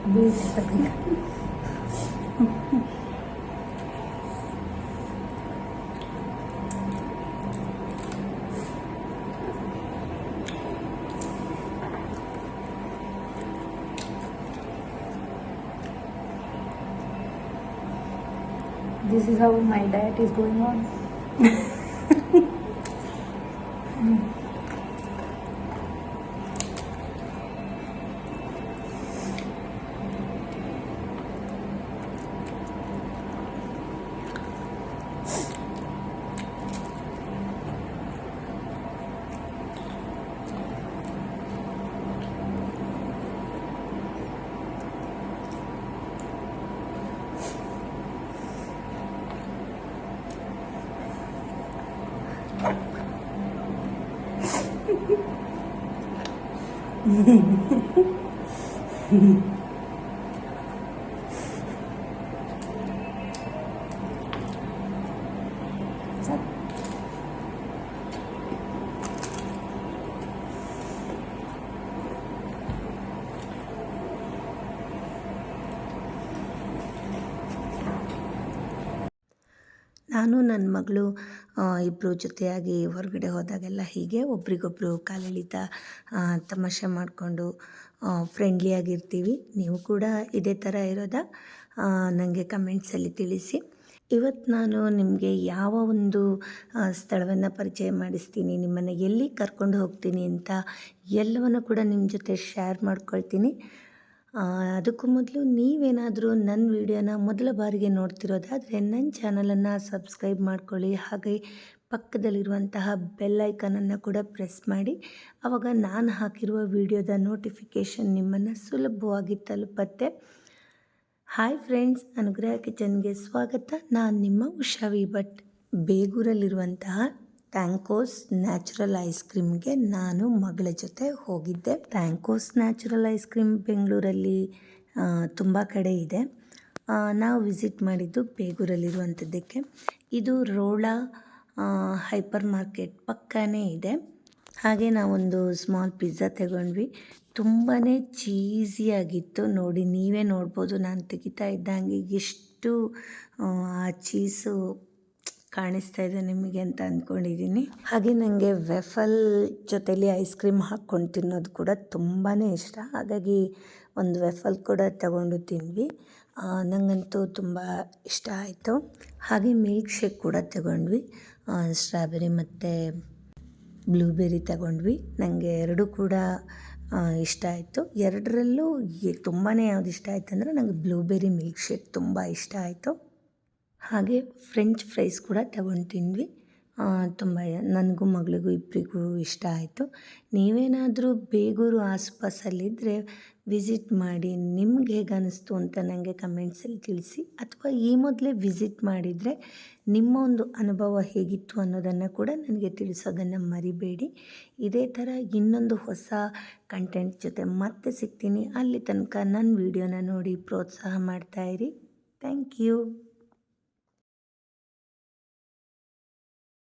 This is how my diet is going on. ನಾನು ನನ್ನ ಮಗಳು ಇಬ್ಬರು ಜೊತೆಯಾಗಿ ಹೊರಗಡೆ ಹೋದಾಗೆಲ್ಲ ಹೀಗೆ ಒಬ್ರಿಗೊಬ್ರು ಕಾಲೆಳಿತಾ ತಮಾಷೆ ಮಾಡಿಕೊಂಡು ಫ್ರೆಂಡ್ಲಿಯಾಗಿರ್ತೀವಿ. ನೀವು ಕೂಡ ಇದೇ ಥರ ಇರೋದಾ? ನನಗೆ ಕಮೆಂಟ್ಸಲ್ಲಿ ತಿಳಿಸಿ. ಇವತ್ತು ನಾನು ನಿಮಗೆ ಯಾವ ಒಂದು ಸ್ಥಳವನ್ನು ಪರಿಚಯ ಮಾಡಿಸ್ತೀನಿ, ನಿಮ್ಮನ್ನು ಎಲ್ಲಿ ಕರ್ಕೊಂಡು ಹೋಗ್ತೀನಿ ಅಂತ ಎಲ್ಲವನ್ನು ಕೂಡ ನಿಮ್ಮ ಜೊತೆ ಶೇರ್ ಮಾಡ್ಕೊಳ್ತೀನಿ. ಅದಕ್ಕೂ ಮೊದಲು ನೀವೇನಾದರೂ ನನ್ನ ವಿಡಿಯೋನ ಮೊದಲ ಬಾರಿಗೆ ನೋಡ್ತಿರೋದಾದರೆ ನನ್ನ ಚಾನಲನ್ನು ಸಬ್ಸ್ಕ್ರೈಬ್ ಮಾಡ್ಕೊಳ್ಳಿ. ಹಾಗೆ ಪಕ್ಕದಲ್ಲಿರುವಂತಹ ಬೆಲ್ ಐಕಾನನ್ನು ಕೂಡ ಪ್ರೆಸ್ ಮಾಡಿ. ಆವಾಗ ನಾನು ಹಾಕಿರುವ ವಿಡಿಯೋದ ನೋಟಿಫಿಕೇಷನ್ ನಿಮ್ಮನ್ನು ಸುಲಭವಾಗಿ ತಲುಪತ್ತೆ. ಹಾಯ್ ಫ್ರೆಂಡ್ಸ್, ಅನುಗ್ರಹ ಕಿಚನ್ಗೆ ಸ್ವಾಗತ. ನಾನು ನಿಮ್ಮ ಉಷಾ ವಿ ಭಟ್. ಬೇಗೂರಲ್ಲಿರುವಂತಹ ಟ್ಯಾಂಕೋಸ್ ನ್ಯಾಚುರಲ್ ಐಸ್ ಕ್ರೀಮ್ಗೆ ನಾನು ಮಗಳ ಜೊತೆ ಹೋಗಿದ್ದೆ. ಟ್ಯಾಂಕೋಸ್ ನ್ಯಾಚುರಲ್ ಐಸ್ ಕ್ರೀಮ್ ಬೆಂಗಳೂರಲ್ಲಿ ತುಂಬ ಕಡೆ ಇದೆ. ನಾವು ವಿಸಿಟ್ ಮಾಡಿದ್ದು ಬೇಗೂರಲ್ಲಿರುವಂಥದ್ದಕ್ಕೆ. ಇದು ರೋಳಾ ಹೈಪರ್ ಮಾರ್ಕೆಟ್ ಪಕ್ಕನೇ ಇದೆ. ಹಾಗೆ ನಾವೊಂದು ಸ್ಮಾಲ್ ಪಿಜ್ಜಾ ತಗೊಂಡ್ವಿ. ತುಂಬಾ ಚೀಸಿಯಾಗಿತ್ತು. ನೋಡಿ, ನೀವೇ ನೋಡ್ಬೋದು. ನಾನು ತೆಗಿತಾ ಇದ್ದಂಗೆ ಎಷ್ಟು ಆ ಚೀಸು ಕಾಣಿಸ್ತಾ ಇದೆ ನಿಮಗೆ ಅಂತ ಅಂದ್ಕೊಂಡಿದ್ದೀನಿ. ಹಾಗೆ ನನಗೆ ವೆಫಲ್ ಜೊತೆಲಿ ಐಸ್ ಕ್ರೀಮ್ ಹಾಕ್ಕೊಂಡು ತಿನ್ನೋದು ಕೂಡ ತುಂಬಾ ಇಷ್ಟ. ಹಾಗಾಗಿ ಒಂದು ವೆಫಲ್ ಕೂಡ ತಗೊಂಡು ತಿಂದ್ವಿ. ನನಗಂತೂ ತುಂಬ ಇಷ್ಟ ಆಯಿತು. ಹಾಗೆ ಮಿಲ್ಕ್ ಶೇಕ್ ಕೂಡ ತಗೊಂಡ್ವಿ. ಸ್ಟ್ರಾಬೆರಿ ಮತ್ತು ಬ್ಲೂಬೆರಿ ತಗೊಂಡ್ವಿ. ನನಗೆ ಎರಡೂ ಕೂಡ ಇಷ್ಟ ಆಯಿತು. ಎರಡರಲ್ಲೂ ತುಂಬಾ ಯಾವ್ದು ಇಷ್ಟ ಆಯಿತು ಅಂದರೆ ನನಗೆ ಬ್ಲೂಬೆರಿ ಮಿಲ್ಕ್ ಶೇಕ್ ತುಂಬ ಇಷ್ಟ ಆಯಿತು. ಹಾಗೆ ಫ್ರೆಂಚ್ ಫ್ರೈಸ್ ಕೂಡ ತಗೊಂಡು ತಿಂದ್ವಿ. ತುಂಬ ನನಗೂ ಮಗಳಿಗೂ ಇಬ್ಬರಿಗೂ ಇಷ್ಟ ಆಯಿತು. ನೀವೇನಾದರೂ ಬೇಗೂರು ಆಸುಪಾಸಲ್ಲಿದ್ದರೆ ವಿಸಿಟ್ ಮಾಡಿ. ನಿಮ್ಗೆ ಹೇಗೆ ಅನ್ನಿಸ್ತು ಅಂತ ನನಗೆ ಕಮೆಂಟ್ಸಲ್ಲಿ ತಿಳಿಸಿ. ಅಥವಾ ಈ ಮೊದಲೇ ವಿಸಿಟ್ ಮಾಡಿದರೆ ನಿಮ್ಮ ಒಂದು ಅನುಭವ ಹೇಗಿತ್ತು ಅನ್ನೋದನ್ನು ಕೂಡ ನನಗೆ ತಿಳಿಸೋದನ್ನು ಮರಿಬೇಡಿ. ಇದೇ ಥರ ಇನ್ನೊಂದು ಹೊಸ ಕಂಟೆಂಟ್ ಜೊತೆ ಮತ್ತೆ ಸಿಗ್ತೀನಿ. ಅಲ್ಲಿ ತನಕ ನನ್ನ ವಿಡಿಯೋನ ನೋಡಿ ಪ್ರೋತ್ಸಾಹ ಮಾಡ್ತಾಯಿರಿ. Thank you.